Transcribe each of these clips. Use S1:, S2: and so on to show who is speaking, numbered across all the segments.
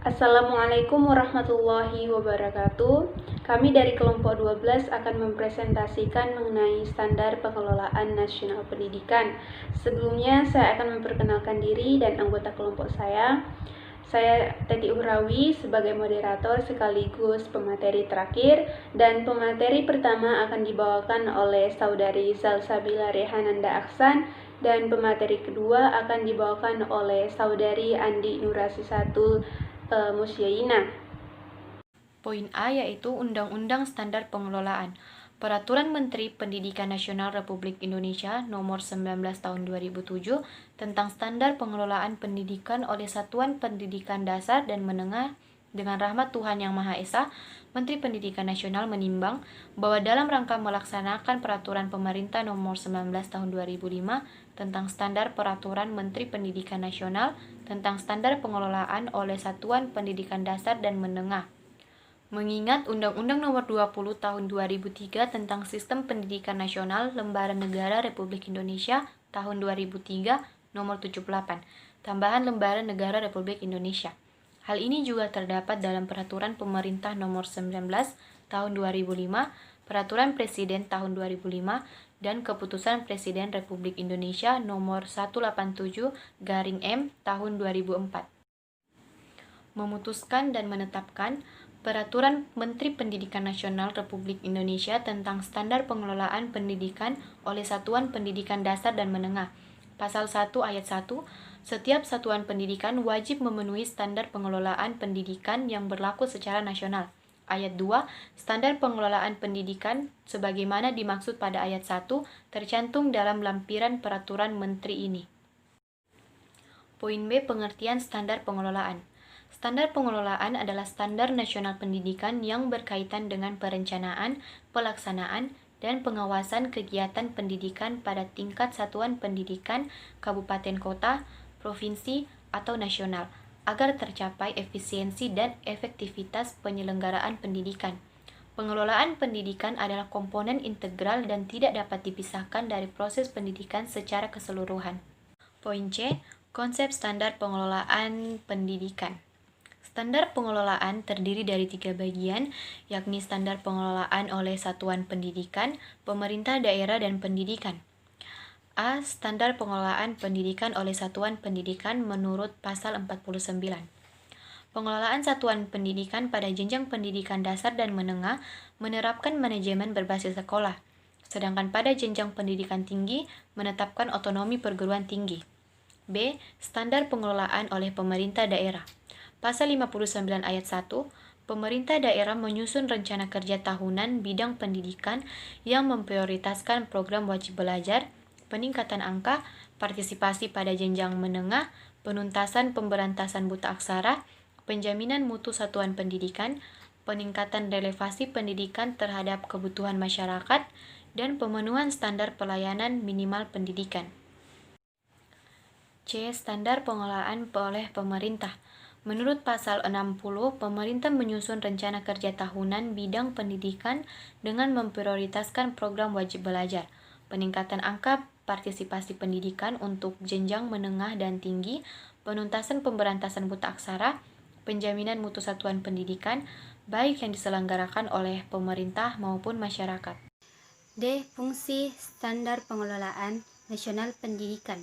S1: Assalamualaikum warahmatullahi wabarakatuh. Kami dari kelompok 12 akan mempresentasikan mengenai standar pengelolaan nasional pendidikan. Sebelumnya saya akan memperkenalkan diri dan anggota kelompok saya. Saya Teti Uhrawi sebagai moderator sekaligus pemateri terakhir, dan pemateri pertama akan dibawakan oleh Saudari Salsabila Rehananda Aksan, dan pemateri kedua akan dibawakan oleh Saudari Andi Nurasisatul Musyaina.
S2: Poin A yaitu Undang-Undang Standar Pengelolaan. Peraturan Menteri Pendidikan Nasional Republik Indonesia Nomor 19 Tahun 2007 tentang standar pengelolaan pendidikan oleh Satuan Pendidikan Dasar dan Menengah. Dengan rahmat Tuhan Yang Maha Esa, Menteri Pendidikan Nasional menimbang bahwa dalam rangka melaksanakan Peraturan Pemerintah Nomor 19 Tahun 2005 tentang Standar Peraturan Menteri Pendidikan Nasional tentang Standar Pengelolaan oleh Satuan Pendidikan Dasar dan Menengah, mengingat Undang-Undang Nomor 20 Tahun 2003 tentang Sistem Pendidikan Nasional Lembaran Negara Republik Indonesia Tahun 2003 Nomor 78, tambahan Lembaran Negara Republik Indonesia. Hal ini juga terdapat dalam Peraturan Pemerintah Nomor 19 Tahun 2005, Peraturan Presiden Tahun 2005, dan Keputusan Presiden Republik Indonesia Nomor 187/M Tahun 2004. Memutuskan dan menetapkan Peraturan Menteri Pendidikan Nasional Republik Indonesia tentang Standar Pengelolaan Pendidikan oleh Satuan Pendidikan Dasar dan Menengah. Pasal 1 Ayat 1, setiap satuan pendidikan wajib memenuhi standar pengelolaan pendidikan yang berlaku secara nasional. Ayat 2, standar pengelolaan pendidikan sebagaimana dimaksud pada ayat 1 tercantum dalam lampiran peraturan menteri ini. Poin B, pengertian standar pengelolaan. Standar pengelolaan adalah standar nasional pendidikan yang berkaitan dengan perencanaan, pelaksanaan, dan pengawasan kegiatan pendidikan pada tingkat satuan pendidikan, kabupaten kota, provinsi, atau nasional, agar tercapai efisiensi dan efektivitas penyelenggaraan pendidikan. Pengelolaan pendidikan adalah komponen integral dan tidak dapat dipisahkan dari proses pendidikan secara keseluruhan. Poin C, konsep standar pengelolaan pendidikan. Standar pengelolaan terdiri dari 3 bagian, yakni standar pengelolaan oleh satuan pendidikan, pemerintah daerah, dan pendidikan. A. Standar pengelolaan pendidikan oleh satuan pendidikan menurut Pasal 49. Pengelolaan satuan pendidikan pada jenjang pendidikan dasar dan menengah menerapkan manajemen berbasis sekolah, sedangkan pada jenjang pendidikan tinggi menetapkan otonomi perguruan tinggi. B. Standar pengelolaan oleh pemerintah daerah. Pasal 59 ayat 1, pemerintah daerah menyusun rencana kerja tahunan bidang pendidikan yang memprioritaskan program wajib belajar, peningkatan angka, partisipasi pada jenjang menengah, penuntasan pemberantasan buta aksara, penjaminan mutu satuan pendidikan, peningkatan relevasi pendidikan terhadap kebutuhan masyarakat, dan pemenuhan standar pelayanan minimal pendidikan. C. Standar pengelolaan oleh pemerintah. Menurut Pasal 60, pemerintah menyusun rencana kerja tahunan bidang pendidikan dengan memprioritaskan program wajib belajar, peningkatan angka partisipasi pendidikan untuk jenjang menengah dan tinggi, penuntasan pemberantasan buta aksara, penjaminan mutu satuan pendidikan, baik yang diselenggarakan oleh pemerintah maupun masyarakat.
S3: D. Fungsi standar pengelolaan nasional pendidikan.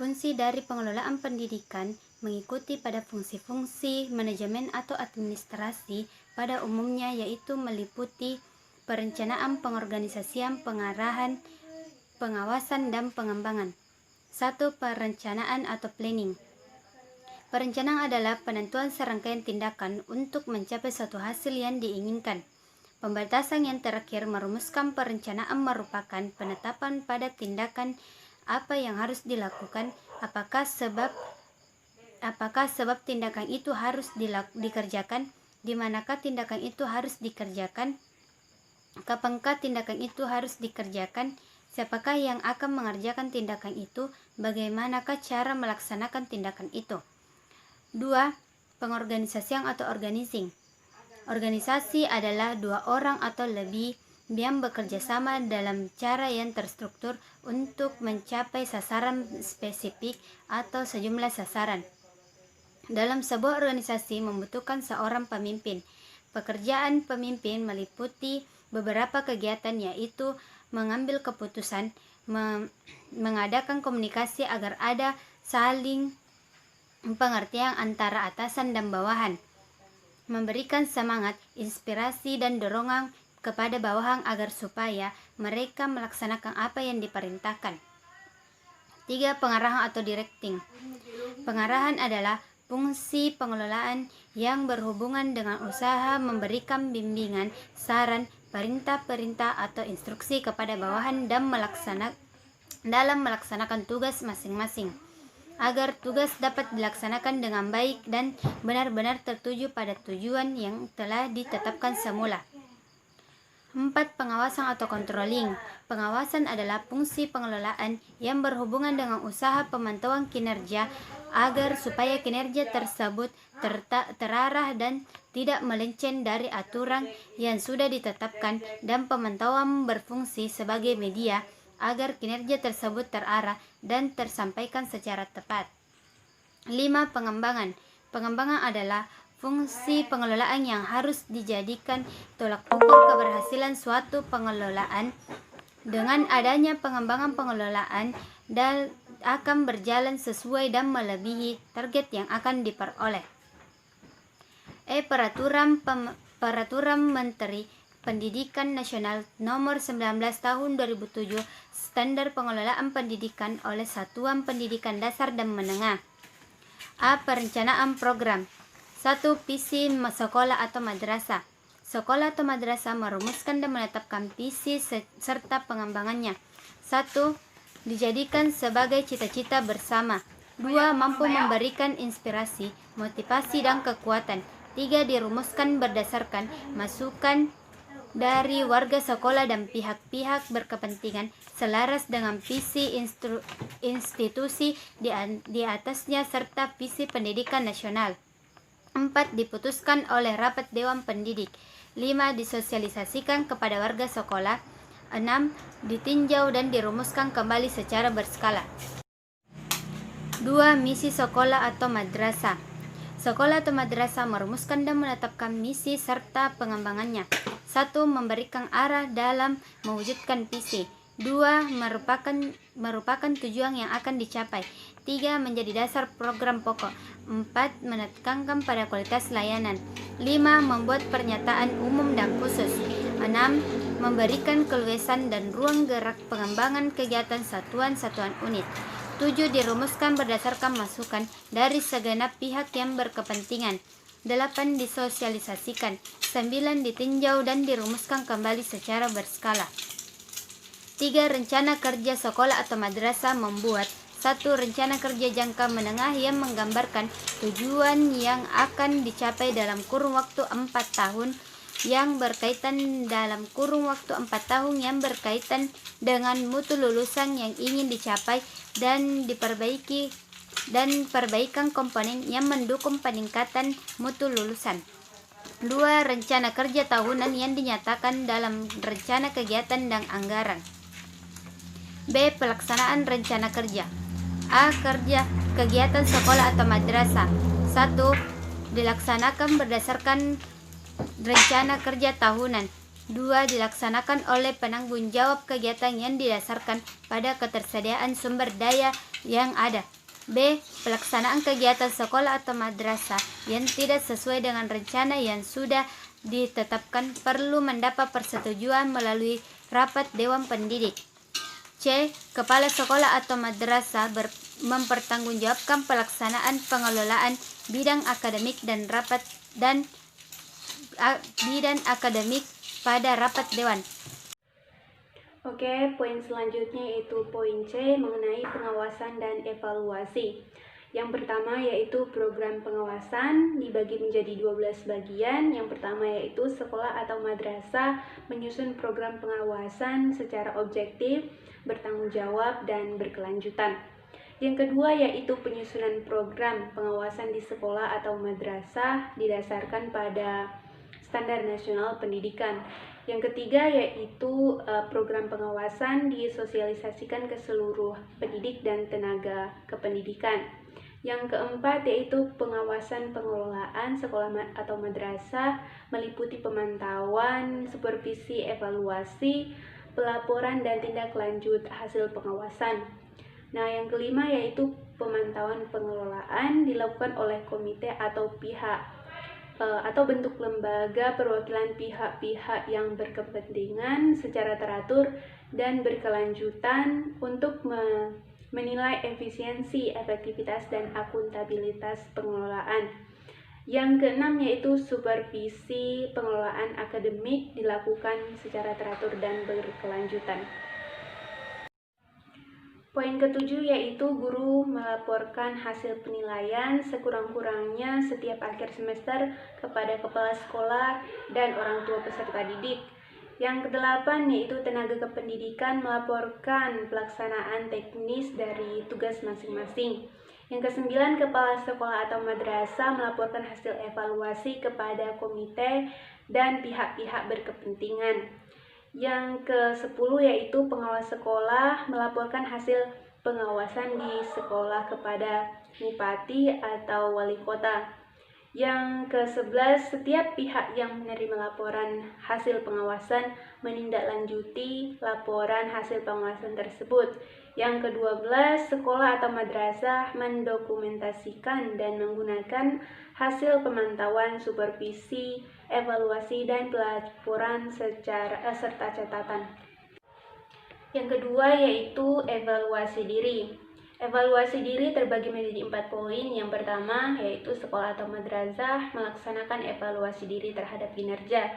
S3: Fungsi dari pengelolaan pendidikan mengikuti pada fungsi-fungsi manajemen atau administrasi pada umumnya, yaitu meliputi perencanaan, pengorganisasian, pengarahan, pengawasan, dan pengembangan. 1. Perencanaan atau planning. Perencanaan adalah penentuan serangkaian tindakan untuk mencapai suatu hasil yang diinginkan. Pembatasan yang terakhir merumuskan perencanaan merupakan penetapan pada tindakan apa yang harus dilakukan, apakah sebab tindakan itu harus dikerjakan, di manakah tindakan itu harus dikerjakan, kapankah tindakan itu harus dikerjakan, siapakah yang akan mengerjakan tindakan itu, bagaimanakah cara melaksanakan tindakan itu. 2. Pengorganisasian atau organizing. Organisasi adalah 2 orang atau lebih yang bekerja sama dalam cara yang terstruktur untuk mencapai sasaran spesifik atau sejumlah sasaran. Dalam sebuah organisasi membutuhkan seorang pemimpin. Pekerjaan pemimpin meliputi beberapa kegiatan, yaitu mengambil keputusan, mengadakan komunikasi agar ada saling pengertian antara atasan dan bawahan, memberikan semangat, inspirasi, dan dorongan kepada bawahan agar supaya mereka melaksanakan apa yang diperintahkan. 3. Pengarahan atau directing. Pengarahan adalah fungsi pengelolaan yang berhubungan dengan usaha memberikan bimbingan, saran, perintah-perintah atau instruksi kepada bawahan dalam melaksanakan tugas masing-masing, agar tugas dapat dilaksanakan dengan baik dan benar-benar tertuju pada tujuan yang telah ditetapkan semula. 4. Pengawasan atau controlling. Pengawasan adalah fungsi pengelolaan yang berhubungan dengan usaha pemantauan kinerja agar supaya kinerja tersebut terarah dan tidak melenceng dari aturan yang sudah ditetapkan, dan pemantauan berfungsi sebagai media agar kinerja tersebut terarah dan tersampaikan secara tepat. 5. Pengembangan. Pengembangan adalah fungsi pengelolaan yang harus dijadikan tolak ukur keberhasilan suatu pengelolaan. Dengan adanya pengembangan pengelolaan dan akan berjalan sesuai dan melebihi target yang akan diperoleh. Peraturan Menteri Pendidikan Nasional Nomor 19 Tahun 2007 Standar Pengelolaan Pendidikan oleh Satuan Pendidikan Dasar dan Menengah. A. Perencanaan program. 1. Visi sekolah atau madrasah. Sekolah atau madrasah merumuskan dan menetapkan visi serta pengembangannya. 1. Dijadikan sebagai cita-cita bersama. 2. Mampu memberikan inspirasi, motivasi, dan kekuatan. 3. Dirumuskan berdasarkan masukan dari warga sekolah dan pihak-pihak berkepentingan selaras dengan visi institusi di atasnya serta visi pendidikan nasional. 4. Diputuskan oleh rapat Dewan Pendidik. 5. Disosialisasikan kepada warga sekolah. 6. Ditinjau dan dirumuskan kembali secara berskala. 2. Misi sekolah atau madrasah. Sekolah atau madrasah merumuskan dan menetapkan misi serta pengembangannya. 1. Memberikan arah dalam mewujudkan visi. 2. Merupakan tujuan yang akan dicapai. 3. Menjadi dasar program pokok. 4. Menekankan pada kualitas layanan. 5. Membuat pernyataan umum dan khusus. 6. Memberikan keluasan dan ruang gerak pengembangan kegiatan satuan-satuan unit. 7. Dirumuskan berdasarkan masukan dari segenap pihak yang berkepentingan. 8. Disosialisasikan. 9. Ditinjau dan dirumuskan kembali secara berskala. 3. Rencana kerja sekolah atau madrasah membuat 1. Rencana kerja jangka menengah yang menggambarkan tujuan yang akan dicapai dalam kurun waktu 4 tahun yang berkaitan dengan mutu lulusan yang ingin dicapai dan perbaikan komponen yang mendukung peningkatan mutu lulusan. 2. Rencana kerja tahunan yang dinyatakan dalam rencana kegiatan dan anggaran. B. Pelaksanaan rencana kerja. A. Kegiatan sekolah atau madrasah. 1. Dilaksanakan berdasarkan rencana kerja tahunan. 2. Dilaksanakan oleh penanggung jawab kegiatan yang didasarkan pada ketersediaan sumber daya yang ada. B. Pelaksanaan kegiatan sekolah atau madrasah yang tidak sesuai dengan rencana yang sudah ditetapkan perlu mendapat persetujuan melalui rapat Dewan Pendidik. C. Kepala sekolah atau madrasah mempertanggungjawabkan pelaksanaan pengelolaan bidang akademik pada rapat Dewan.
S1: Oke, poin selanjutnya yaitu poin C mengenai pengawasan dan evaluasi. Yang pertama yaitu program pengawasan dibagi menjadi 12 bagian. Yang pertama yaitu sekolah atau madrasah menyusun program pengawasan secara objektif, bertanggung jawab, dan berkelanjutan. Yang kedua yaitu penyusunan program pengawasan di sekolah atau madrasah didasarkan pada Standar Nasional Pendidikan. Yang ketiga yaitu program pengawasan disosialisasikan ke seluruh pendidik dan tenaga kependidikan. Yang keempat yaitu pengawasan pengelolaan sekolah atau madrasah, meliputi pemantauan, supervisi, evaluasi, pelaporan, dan tindak lanjut hasil pengawasan. Nah, yang kelima yaitu pemantauan pengelolaan dilakukan oleh komite atau pihak atau bentuk lembaga perwakilan pihak-pihak yang berkepentingan secara teratur dan berkelanjutan untuk menilai efisiensi, efektivitas, dan akuntabilitas pengelolaan. Yang keenam yaitu supervisi pengelolaan akademik dilakukan secara teratur dan berkelanjutan. Poin ketujuh yaitu guru melaporkan hasil penilaian sekurang-kurangnya setiap akhir semester kepada kepala sekolah dan orang tua peserta didik. Yang kedelapan yaitu tenaga kependidikan melaporkan pelaksanaan teknis dari tugas masing-masing. Yang kesembilan, kepala sekolah atau madrasah melaporkan hasil evaluasi kepada komite dan pihak-pihak berkepentingan. Yang ke-10 yaitu pengawas sekolah melaporkan hasil pengawasan di sekolah kepada bupati atau wali kota. Yang ke-11, setiap pihak yang menerima laporan hasil pengawasan menindaklanjuti laporan hasil pengawasan tersebut. Yang ke-12, sekolah atau madrasah mendokumentasikan dan menggunakan hasil pemantauan, supervisi, evaluasi, dan pelaporan serta catatan. Yang kedua yaitu evaluasi diri. Evaluasi diri terbagi menjadi 4 poin. Yang pertama yaitu sekolah atau madrasah melaksanakan evaluasi diri terhadap kinerja.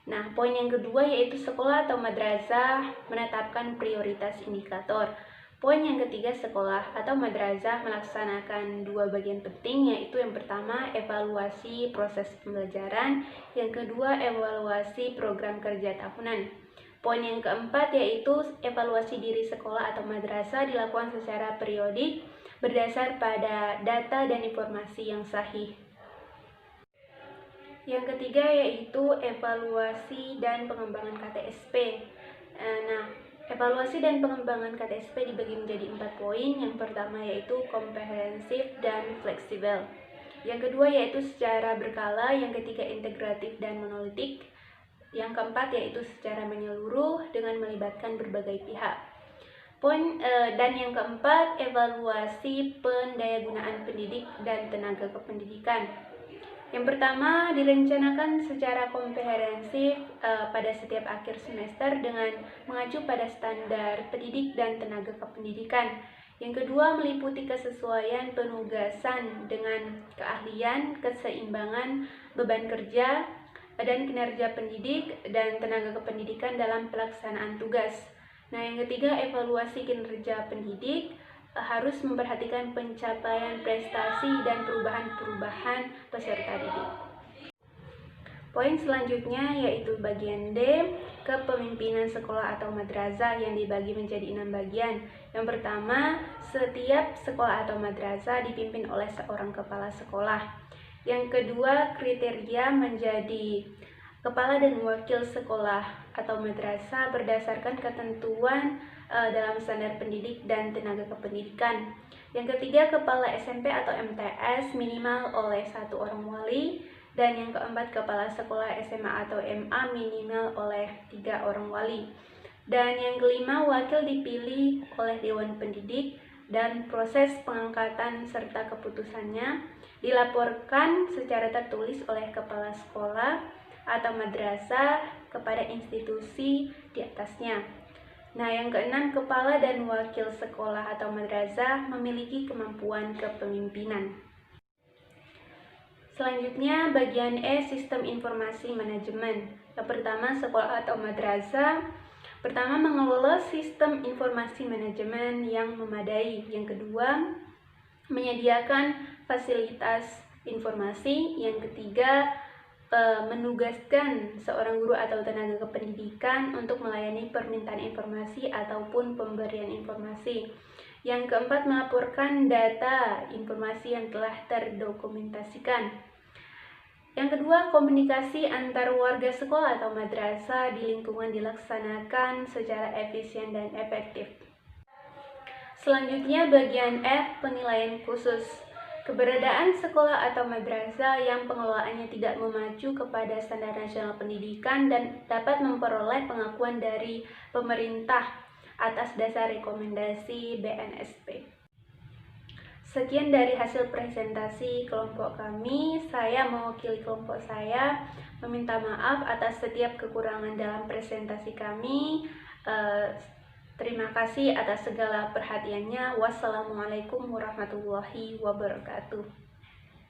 S1: Nah, poin yang kedua yaitu sekolah atau madrasah menetapkan prioritas indikator. Poin yang ketiga, sekolah atau madrasah melaksanakan 2 bagian penting, yaitu yang pertama evaluasi proses pembelajaran, yang kedua evaluasi program kerja tahunan. Poin yang keempat yaitu evaluasi diri sekolah atau madrasah dilakukan secara periodik berdasar pada data dan informasi yang sahih. Yang ketiga yaitu evaluasi dan pengembangan KTSP. Evaluasi dan pengembangan KTSP dibagi menjadi 4 poin. Yang pertama yaitu komprehensif dan fleksibel. Yang kedua yaitu secara berkala. Yang ketiga integratif dan monolitik. Yang keempat yaitu secara menyeluruh dengan melibatkan berbagai pihak. Dan yang keempat, evaluasi pendayagunaan pendidik dan tenaga kependidikan. Yang pertama, direncanakan secara komprehensif pada setiap akhir semester dengan mengacu pada standar pendidik dan tenaga kependidikan. Yang kedua, meliputi kesesuaian penugasan dengan keahlian, keseimbangan beban kerja, dan kinerja pendidik dan tenaga kependidikan dalam pelaksanaan tugas. Nah, yang ketiga, evaluasi kinerja pendidik harus memperhatikan pencapaian prestasi dan perubahan-perubahan peserta didik. Poin selanjutnya yaitu bagian D, kepemimpinan sekolah atau madrasah yang dibagi menjadi 6 bagian. Yang pertama, setiap sekolah atau madrasah dipimpin oleh seorang kepala sekolah. Yang kedua, kriteria menjadi kepala dan wakil sekolah atau madrasah berdasarkan ketentuan dalam standar pendidik dan tenaga kependidikan. Yang ketiga, kepala SMP atau MTS minimal oleh 1 orang wali. Dan yang keempat, kepala sekolah SMA atau MA minimal oleh 3 orang wali. Dan yang kelima, wakil dipilih oleh Dewan Pendidik dan proses pengangkatan serta keputusannya dilaporkan secara tertulis oleh kepala sekolah atau madrasah kepada institusi di atasnya. Nah, yang keenam, kepala dan wakil sekolah atau madrasah memiliki kemampuan kepemimpinan. Selanjutnya, bagian E, sistem informasi manajemen. Yang pertama, sekolah atau madrasah pertama mengelola sistem informasi manajemen yang memadai. Yang kedua, menyediakan fasilitas informasi. Yang ketiga, menugaskan seorang guru atau tenaga kependidikan untuk melayani permintaan informasi ataupun pemberian informasi. Yang keempat, melaporkan data informasi yang telah terdokumentasikan. Yang kedua, komunikasi antar warga sekolah atau madrasah di lingkungan dilaksanakan secara efisien dan efektif. Selanjutnya bagian F, penilaian khusus. Keberadaan sekolah atau madrasah yang pengelolaannya tidak memacu kepada standar nasional pendidikan dan dapat memperoleh pengakuan dari pemerintah atas dasar rekomendasi BNSP. Sekian dari hasil presentasi kelompok kami. Saya mewakili kelompok saya meminta maaf atas setiap kekurangan dalam presentasi kami. Terima kasih atas segala perhatiannya. Wassalamualaikum warahmatullahi wabarakatuh.